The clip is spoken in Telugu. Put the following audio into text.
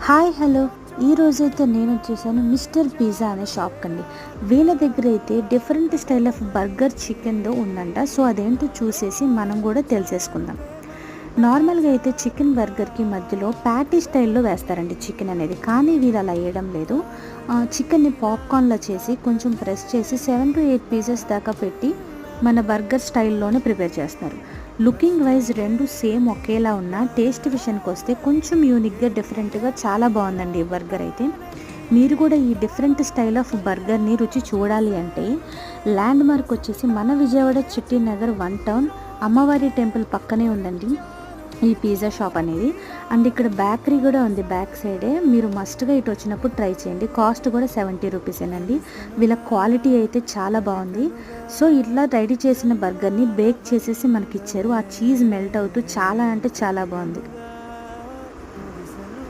హాయ్ హలో ఈరోజైతే నేను వచ్చేసాను మిస్టర్ పిజ్జా అనే షాప్కి అండి. వీళ్ళ దగ్గర అయితే డిఫరెంట్ స్టైల్ ఆఫ్ బర్గర్ చికెన్తో ఉందంట. సో అదేంటో చూసేసి మనం కూడా తెలిసేసుకుందాం. నార్మల్గా అయితే చికెన్ బర్గర్కి మధ్యలో ప్యాటీ స్టైల్లో వేస్తారండి చికెన్ అనేది, కానీ వీళ్ళు అలా వేయడం లేదు. చికెన్ని పాప్కార్న్లో చేసి కొంచెం ప్రెస్ చేసి 7 to 8 పీసెస్ దాకా పెట్టి మన బర్గర్ స్టైల్లోనే ప్రిపేర్ చేస్తున్నారు. లుకింగ్ వైజ్ రెండు సేమ్ ఒకేలా ఉన్న టేస్ట్ విషయానికి వస్తే కొంచెం యూనిక్గా డిఫరెంట్గా చాలా బాగుందండి ఈ బర్గర్ అయితే. మీరు కూడా ఈ డిఫరెంట్ స్టైల్ ఆఫ్ బర్గర్ని రుచి చూడాలి అంటే ల్యాండ్ మార్క్ వచ్చేసి మన విజయవాడ చిట్టినగర్ 1 టౌన్ అమ్మవారి టెంపుల్ పక్కనే ఉందండి ఈ పిజ్జా షాప్ అనేది. అండ్ ఇక్కడ బేకరీ కూడా ఉంది బ్యాక్ సైడే. మీరు మస్ట్గా ఇటు వచ్చినప్పుడు ట్రై చేయండి. కాస్ట్ కూడా 70 రూపీసేనండి. వీళ్ళ క్వాలిటీ అయితే చాలా బాగుంది. సో ఇట్లా రెడీ చేసిన బర్గర్ని బేక్ చేసేసి మనకి ఇచ్చారు. ఆ చీజ్ మెల్ట్ అవుతూ చాలా అంటే చాలా బాగుంది.